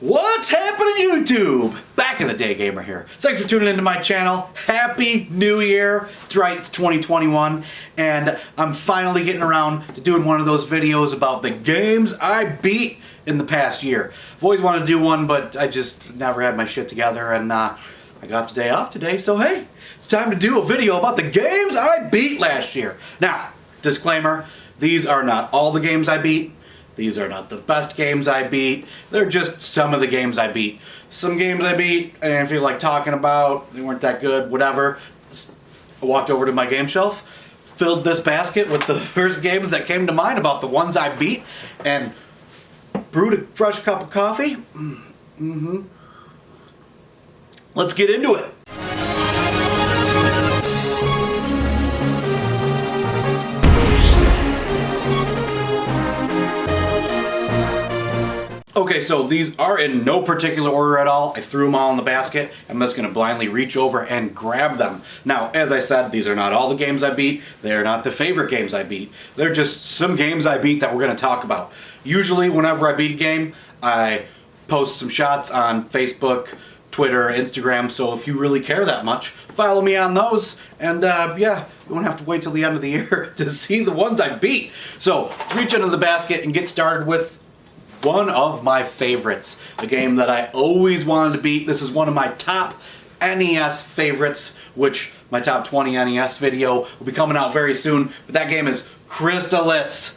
What's happening, YouTube? Back in the day gamer here. Thanks for tuning into my channel. Happy New Year. That's right, it's 2021 and I'm finally getting around to doing one of those videos about the games I beat in the past year. I've always wanted to do one, but I just never had my shit together, and I got the day off today, so hey, it's time to do a video about the games I beat last year. Now, disclaimer, these are not all the games I beat. These are not the best games I beat. They're just some of the games I beat. Some games I beat I didn't feel like talking about. They weren't that good, whatever. I walked over to my game shelf, filled this basket with the first games that came to mind about the ones I beat, and brewed a fresh cup of coffee. Let's get into it. Okay, so these are in no particular order at all. I threw them all in the basket. I'm just going to blindly reach over and grab them. Now, as I said, these are not all the games I beat. They're not the favorite games I beat. They're just some games I beat that we're going to talk about. Usually, whenever I beat a game, I post some shots on Facebook, Twitter, Instagram, so if you really care that much, follow me on those, and yeah, you won't have to wait till the end of the year to see the ones I beat. So, reach into the basket and get started with one of my favorites, a game that I always wanted to beat. This is one of my top NES favorites, which my top 20 NES video will be coming out very soon, but that game is Crystalis.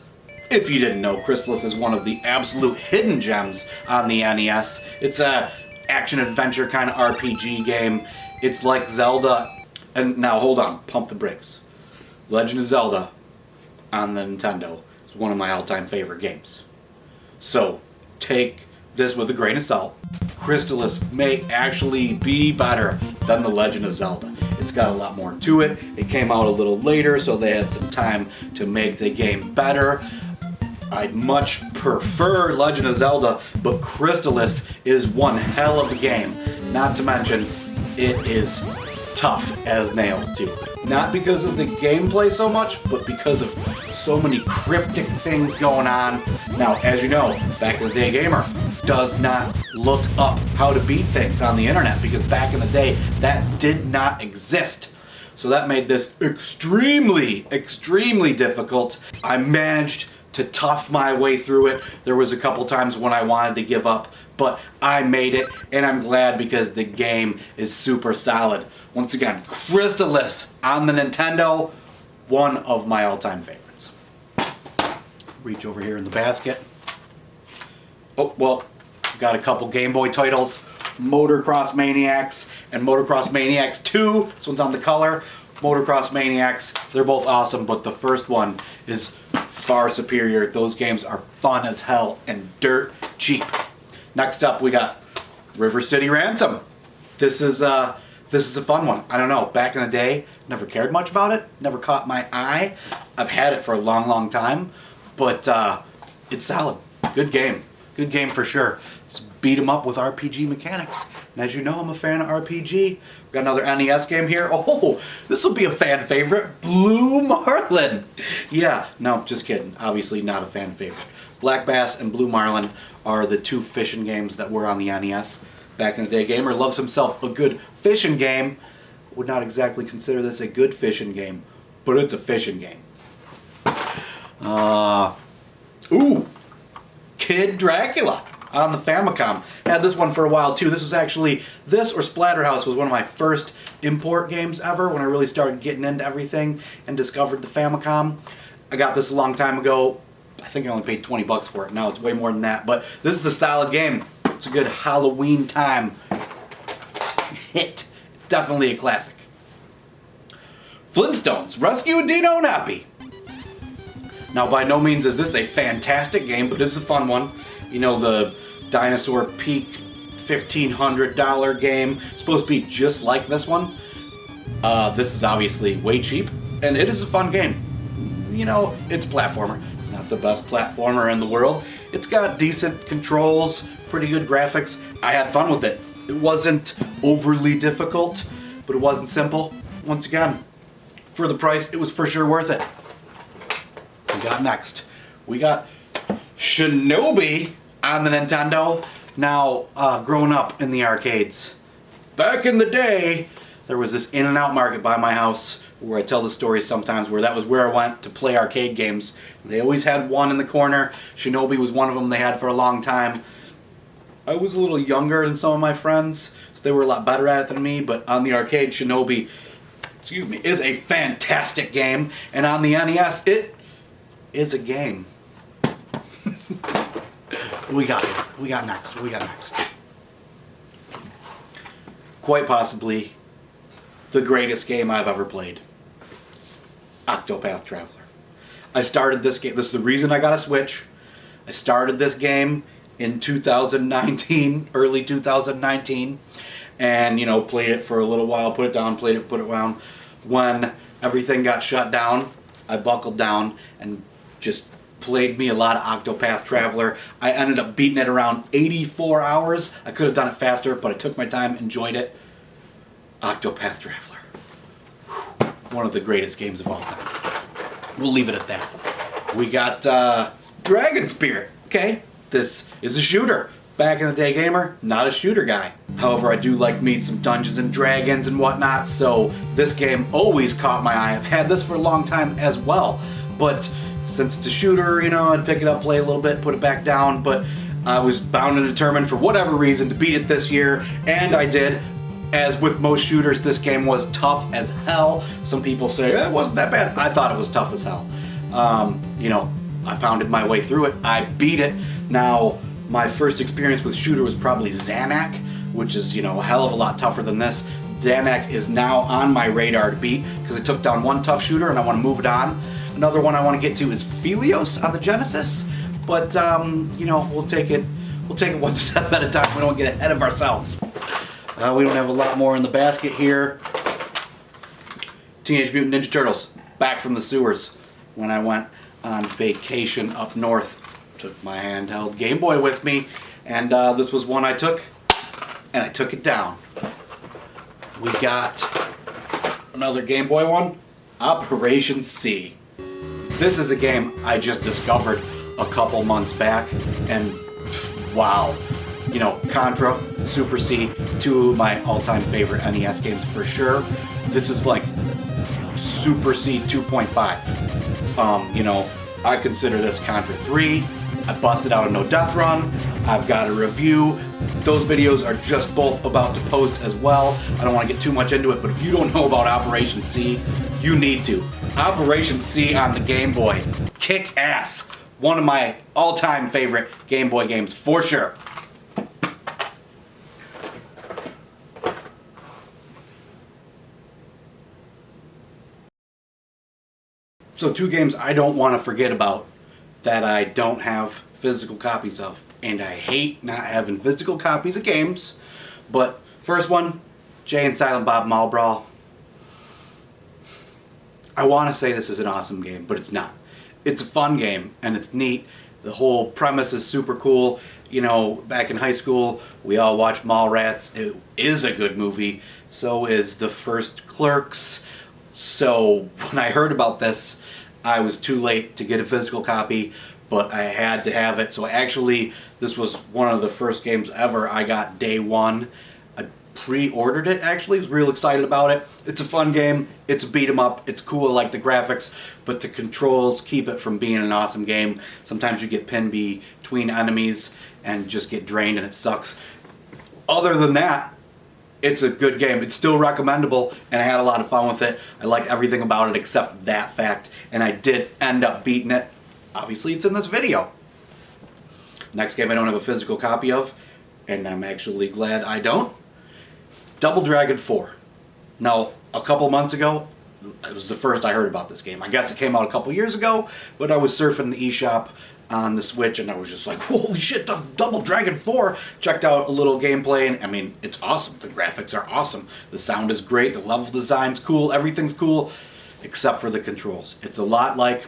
If you didn't know, Crystalis is one of the absolute hidden gems on the NES. It's a action-adventure kind of RPG game. It's like Zelda, and now hold on, pump the brakes. Legend of Zelda on the Nintendo is one of my all-time favorite games. So, take this with a grain of salt. Crystalis may actually be better than The Legend of Zelda. It's got a lot more to it. It came out a little later, so they had some time to make the game better. I'd much prefer Legend of Zelda, but Crystalis is one hell of a game. Not to mention, it is tough as nails too. Not because of the gameplay so much, but because of so many cryptic things going on. Now, as you know, back in the day gamer does not look up how to beat things on the internet, because back in the day that did not exist. So that made this extremely, extremely difficult. I managed to tough my way through it. There was a couple times when I wanted to give up, but I made it, and I'm glad because the game is super solid. Once again, Crystalis on the Nintendo, one of my all-time favorites. Reach over here in the basket. Oh, well, got a couple Game Boy titles, Motocross Maniacs and Motocross Maniacs 2. This one's on the color. Motocross Maniacs, they're both awesome, but the first one is far superior. Those games are fun as hell and dirt cheap. Next up, we got River City Ransom. This is a fun one. I don't know, back in the day, never cared much about it, never caught my eye. I've had it for a long, long time, but it's solid. Good game for sure. It's beat 'em up with RPG mechanics. And as you know, I'm a fan of RPG. We've got another NES game here. Oh, this will be a fan favorite, Blue Marlin. Yeah, no, just kidding. Obviously not a fan favorite. Black Bass and Blue Marlin are the two fishing games that were on the NES. Back in the day, gamer loves himself a good fishing game. Would not exactly consider this a good fishing game, but it's a fishing game. Ooh, Kid Dracula on the Famicom. Had this one for a while too. This or Splatterhouse was one of my first import games ever when I really started getting into everything and discovered the Famicom. I got this a long time ago. I think I only paid 20 bucks for it. Now it's way more than that, but this is a solid game. It's a good Halloween time hit. It's definitely a classic. Flintstones, Rescue Dino and Eppie. Now, by no means is this a fantastic game, but it's a fun one. You know, the Dinosaur Peak $1,500 game. It's supposed to be just like this one. This is obviously way cheap, and it is a fun game. You know, it's a platformer. It's not the best platformer in the world. It's got decent controls, pretty good graphics. I had fun with it. It wasn't overly difficult, but it wasn't simple. Once again, for the price, it was for sure worth it. We got next. We got Shinobi on the Nintendo. Now, growing up in the arcades, back in the day, there was this In-N-Out Market by my house where I tell the story sometimes where that was where I went to play arcade games. They always had one in the corner. Shinobi was one of them they had for a long time. I was a little younger than some of my friends, so they were a lot better at it than me, but on the arcade, Shinobi, is a fantastic game, and on the NES, it is a game. We got next. Quite possibly the greatest game I've ever played. Octopath Traveler. I started this game, this is the reason I got a Switch. I started this game in 2019, early 2019, and played it for a little while, put it down, put it down. When everything got shut down, I buckled down and just played me a lot of Octopath Traveler. I ended up beating it around 84 hours. I could have done it faster, but I took my time, enjoyed it. Octopath Traveler. Whew. One of the greatest games of all time. We'll leave it at that. We got Dragon Spirit. Okay, this is a shooter. Back in the day gamer, not a shooter guy. However, I do like me some Dungeons and Dragons and whatnot, so this game always caught my eye. I've had this for a long time as well, but since it's a shooter, I'd pick it up, play a little bit, put it back down, but I was bound and determined for whatever reason to beat it this year, and I did. As with most shooters, this game was tough as hell. Some people say, it wasn't that bad. I thought it was tough as hell. I pounded my way through it. I beat it. Now, my first experience with shooter was probably Xanac, which is, a hell of a lot tougher than this. Xanac is now on my radar to beat because I took down one tough shooter and I want to move it on. Another one I want to get to is Phelios on the Genesis, but we'll take it one step at a time. We don't get ahead of ourselves. We don't have a lot more in the basket here. Teenage Mutant Ninja Turtles, back from the sewers when I went on vacation up north. Took my handheld Game Boy with me, and this was one I took, and I took it down. We got another Game Boy one, Operation C. This is a game I just discovered a couple months back, and wow. Contra, Super C, two of my all-time favorite NES games for sure. This is like Super C 2.5. I consider this Contra 3. I busted out a no death run. I've got a review. Those videos are just both about to post as well. I don't want to get too much into it, but if you don't know about Operation C, you need to. Operation C on the Game Boy. Kick ass. One of my all-time favorite Game Boy games for sure. So two games I don't want to forget about that I don't have physical copies of. And I hate not having physical copies of games. But first one, Jay and Silent Bob Mall Brawl. I want to say this is an awesome game, but it's not. It's a fun game, and it's neat. The whole premise is super cool. Back in high school, we all watched Mallrats. It is a good movie. So is the first Clerks. So when I heard about this, I was too late to get a physical copy, but I had to have it. So actually, this was one of the first games ever I got day one. I pre-ordered it, actually. I was real excited about it. It's a fun game. It's a beat 'em up. It's cool. I like the graphics, but the controls keep it from being an awesome game. Sometimes you get pinned between enemies and just get drained, and it sucks. Other than that, it's a good game. It's still recommendable, and I had a lot of fun with it. I liked everything about it except that fact, and I did end up beating it. Obviously, it's in this video. Next game I don't have a physical copy of, and I'm actually glad I don't. Double Dragon 4. Now, a couple months ago, it was the first I heard about this game. I guess it came out a couple years ago, but I was surfing the eShop on the Switch, and I was just like, holy shit, Double Dragon 4! Checked out a little gameplay, and I mean, it's awesome. The graphics are awesome. The sound is great. The level design's cool. Everything's cool, except for the controls. It's a lot like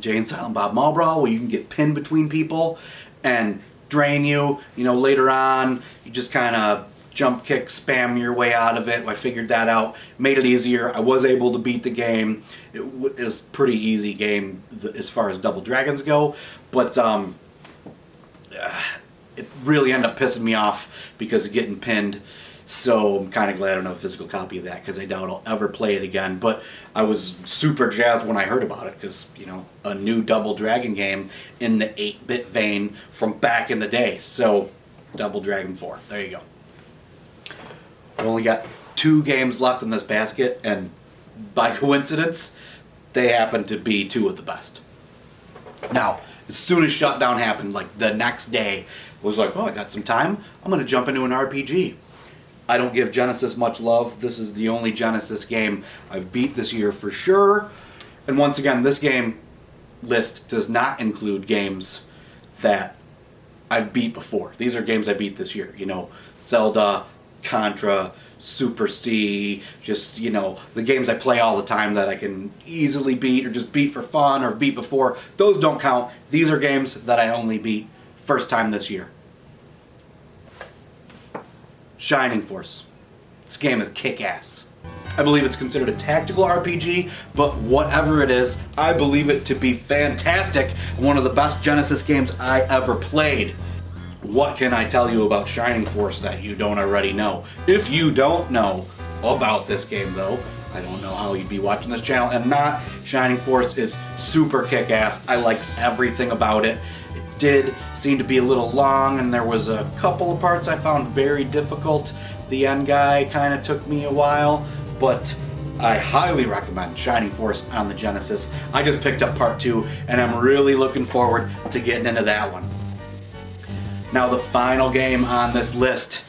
Jay and Silent Bob Mall Brawl, where you can get pinned between people and drain you. Later on, you just kind of jump kick, spam your way out of it. I figured that out, made it easier. I was able to beat the game. It was a pretty easy game as far as Double Dragons go, but it really ended up pissing me off because of getting pinned. So I'm kind of glad I don't have a physical copy of that because I doubt I'll ever play it again. But I was super jazzed when I heard about it because, you know, a new Double Dragon game in the 8-bit vein from back in the day. So Double Dragon 4, there you go. We only got 2 games left in this basket, and by coincidence, they happen to be 2 of the best. Now, as soon as Shutdown happened, like the next day, I was like, oh, I got some time. I'm going to jump into an RPG. I don't give Genesis much love. This is the only Genesis game I've beat this year for sure. And once again, this game list does not include games that I've beat before. These are games I beat this year. You know, Zelda, Contra, Super C, just, you know, the games I play all the time that I can easily beat or just beat for fun or beat before. Those don't count. These are games that I only beat first time this year. Shining Force. This game is kick-ass. I believe it's considered a tactical RPG, but whatever it is, I believe it to be fantastic and one of the best Genesis games I ever played. What can I tell you about Shining Force that you don't already know? If you don't know about this game though, I don't know how you'd be watching this channel and not. Shining Force is super kick-ass. I liked everything about it. Did seem to be a little long, and there was a couple of parts I found very difficult. The end guy kind of took me a while, but I highly recommend Shining Force on the Genesis. I just picked up part 2, and I'm really looking forward to getting into that one. Now the final game on this list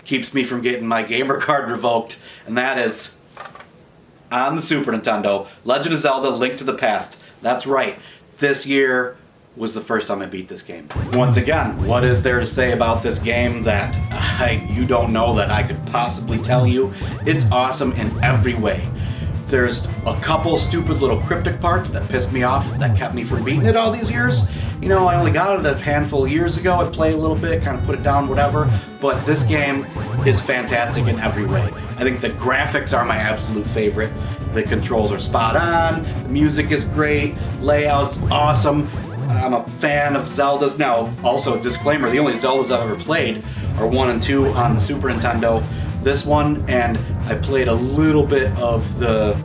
keeps me from getting my gamer card revoked, and that is on the Super Nintendo, Legend of Zelda: Link to the Past. That's right. This year was the first time I beat this game. Once again, what is there to say about this game that you don't know that I could possibly tell you? It's awesome in every way. There's a couple stupid little cryptic parts that pissed me off that kept me from beating it all these years. You know, I only got it a handful of years ago. I played a little bit, kind of put it down, whatever. But this game is fantastic in every way. I think the graphics are my absolute favorite. The controls are spot on, the music is great, layout's awesome. I'm a fan of Zeldas. Now, also, disclaimer, the only Zeldas I've ever played are 1 and 2 on the Super Nintendo. This one, and I played a little bit of the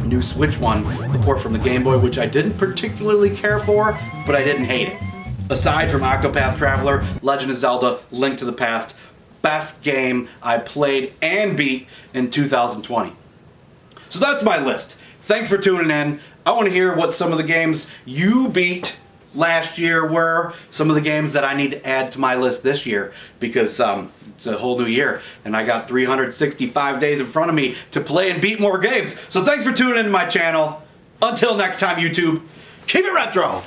new Switch one, the port from the Game Boy, which I didn't particularly care for, but I didn't hate it. Aside from Octopath Traveler, Legend of Zelda: Link to the Past, best game I played and beat in 2020. So that's my list. Thanks for tuning in. I want to hear what some of the games you beat last year were, some of the games that I need to add to my list this year, because it's a whole new year and I got 365 days in front of me to play and beat more games. So thanks for tuning into my channel. Until next time, YouTube, keep it retro.